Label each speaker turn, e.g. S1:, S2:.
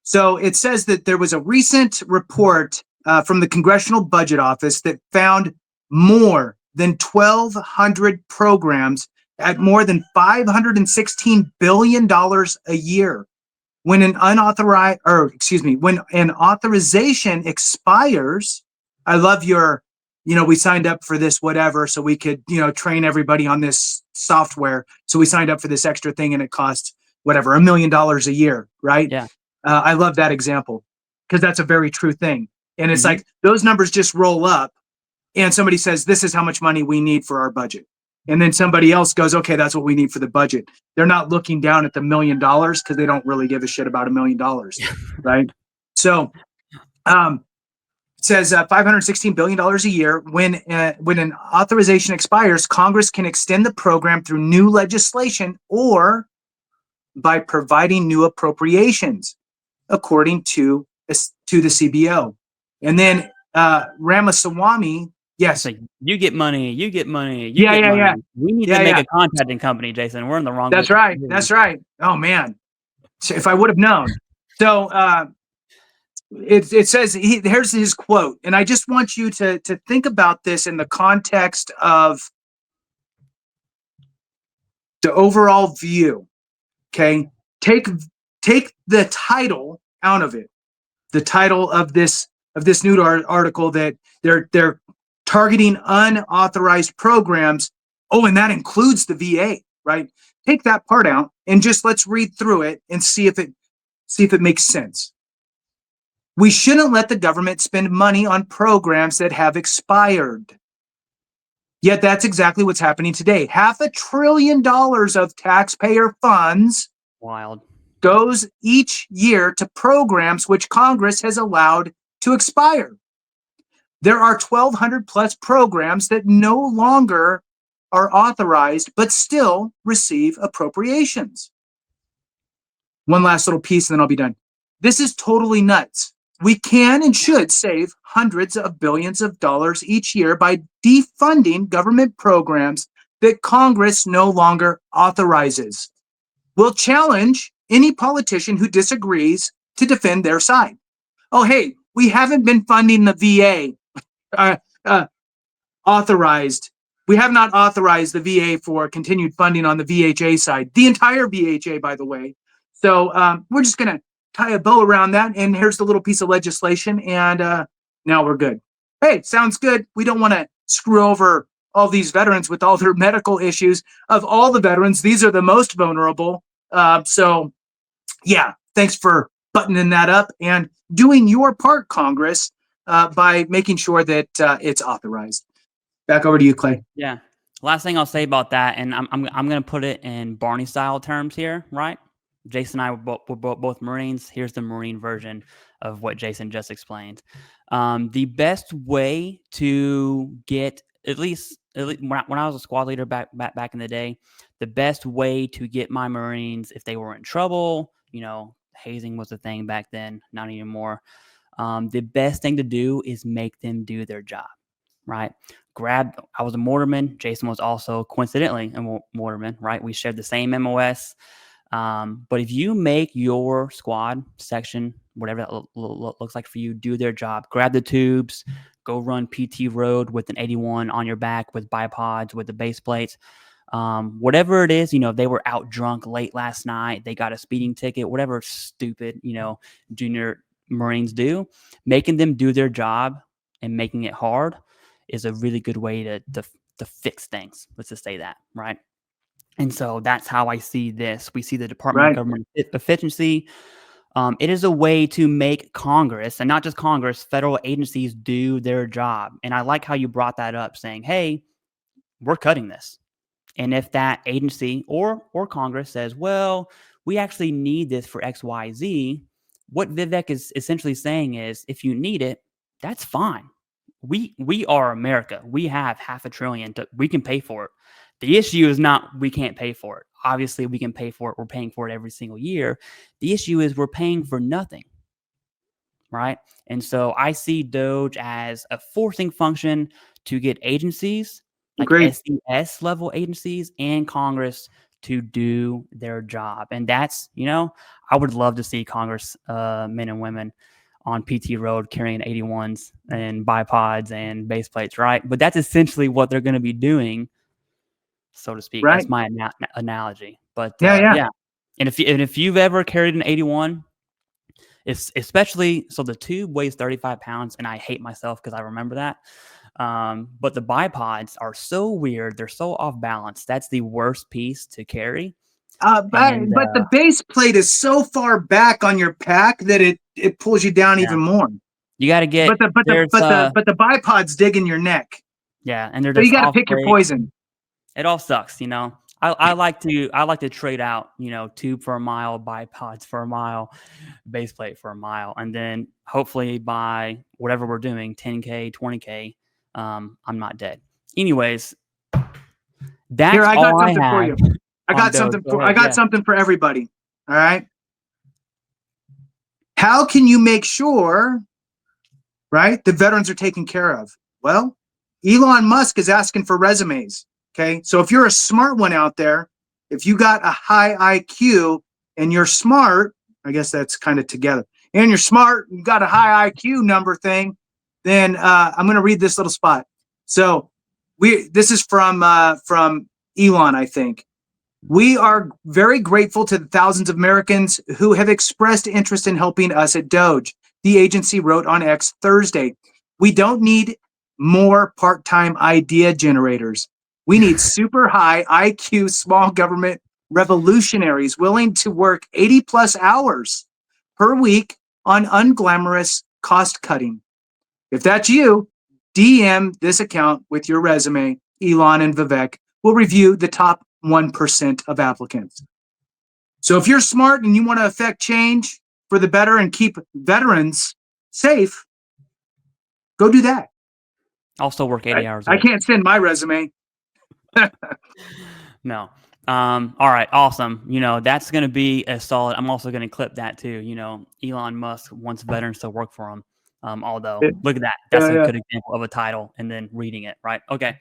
S1: So it says that there was a recent report from the Congressional Budget Office that found more than 1,200 programs at more than $516 billion a year. When an when an authorization expires, I love your, we signed up for this, whatever, so we could, train everybody on this software. So we signed up for this extra thing and it cost whatever, $1 million a year, right?
S2: Yeah.
S1: I love that example because that's a very true thing. And it's
S2: Mhm.
S1: like those numbers just roll up and somebody says, this is how much money we need for our budget. And then somebody else goes, okay, that's what we need for the budget. They're not looking down at the $1 million because they don't really give a shit about $1 million, right? So it says $516 billion a year. When an authorization expires, Congress can extend the program through new legislation or by providing new appropriations, according to the CBO. And then Ramaswamy, yes.
S2: Like, you get money.
S1: Yeah.
S2: We need to make a contracting company, Jason. We're in the wrong.
S1: That's right. That's right. Oh man, so if I would have known. So it says here's his quote, and I just want you to think about this in the context of the overall view. Okay, take the title out of it. The title of this new article that they're targeting unauthorized programs. Oh, and that includes the VA, right? Take that part out and just let's read through it and see if it makes sense. We shouldn't let the government spend money on programs that have expired. Yet that's exactly what's happening today. $500 billion of taxpayer funds
S2: Wild
S1: goes each year to programs which Congress has allowed to expire. There are 1,200 plus programs that no longer are authorized, but still receive appropriations. One last little piece and then I'll be done. This is totally nuts. We can and should save hundreds of billions of dollars each year by defunding government programs that Congress no longer authorizes. We'll challenge any politician who disagrees to defend their side. Oh, hey, we haven't been funding the VA authorized. We have not authorized the VA for continued funding on the VHA side, the entire VHA, by the way. So we're just going to tie a bow around that. And here's the little piece of legislation. And now we're good. Hey, sounds good. We don't want to screw over all these veterans with all their medical issues. Of all the veterans, these are the most vulnerable. So, yeah, thanks for buttoning that up and doing your part, Congress, by making sure that it's authorized. Back over to you, Clay.
S2: Yeah. Last thing I'll say about that, and I'm going to put it in Barney style terms here, right? Jason and I were both Marines. Here's the Marine version of what Jason just explained. The best way to get, at least when I was a squad leader back in the day, the best way to get my Marines, if they were in trouble, hazing was a thing back then, not anymore. The best thing to do is make them do their job, right? I was a mortarman. Jason was also coincidentally a mortarman, right? We shared the same MOS. But if you make your squad, section, whatever that looks like for you, do their job, grab the tubes, go run PT road with an 81 on your back with bipods, with the base plates, whatever it is, they were out drunk late last night, they got a speeding ticket, whatever stupid, junior Marines do, making them do their job and making it hard is a really good way to fix things. Let's just say that, right? And so that's how I see this. We see the Department of Government Efficiency. It is a way to make Congress, and not just Congress, federal agencies do their job. And I like how you brought that up, saying, hey, we're cutting this. And if that agency or Congress says, well, we actually need this for X, Y, Z, what Vivek is essentially saying is, if you need it, that's fine. We are America. We have $500 billion. We can pay for it. The issue is not we can't pay for it. Obviously, we can pay for it. We're paying for it every single year. The issue is we're paying for nothing, right? And so I see DOGE as a forcing function to get agencies, like SES level agencies and Congress, to do their job. And that's, I would love to see Congress men and women on PT Road carrying 81s and bipods and base plates, right? But that's essentially what they're going to be doing, so to speak.
S1: Right.
S2: That's my analogy. But
S1: Yeah.
S2: And if you've ever carried an 81, it's especially so the tube weighs 35 pounds, and I hate myself because I remember that. But the bipods are so weird; they're so off balance. That's the worst piece to carry.
S1: But the base plate is so far back on your pack that it pulls you down even more.
S2: You got to get,
S1: but the bipods dig in your neck.
S2: Yeah, and they're
S1: so
S2: just
S1: you got to pick your poison.
S2: It all sucks, I like to trade out, tube for a mile, bipods for a mile, base plate for a mile, and then hopefully by whatever we're doing, 10K, 20K, I'm not dead. Anyways, that's
S1: Here, I got
S2: all
S1: something
S2: I
S1: for
S2: have.
S1: you. I got something for everybody. All right. How can you make sure, right, the veterans are taken care of? Well, Elon Musk is asking for resumes. Okay. So if you're a smart one out there, if you got a high IQ and you're smart, I guess that's kind of together, and you're smart, you got a high IQ number thing, then I'm going to read this little spot. So this is from Elon, I think. We are very grateful to the thousands of Americans who have expressed interest in helping us at DOGE, the agency wrote on X Thursday. We don't need more part-time idea generators. We need super high IQ small government revolutionaries willing to work 80 plus hours per week on unglamorous cost cutting. If that's you, DM this account with your resume. Elon and Vivek will review the top 1% of applicants. So if you're smart and you want to affect change for the better and keep veterans safe, go do that.
S2: Also work 80 hours a
S1: week. I
S2: week.
S1: Can't send my resume.
S2: No. All right. Awesome. That's going to be a solid. I'm also going to clip that too. Elon Musk wants veterans to work for him. Although look at that. That's a good example of a title and then reading it. Right. Okay.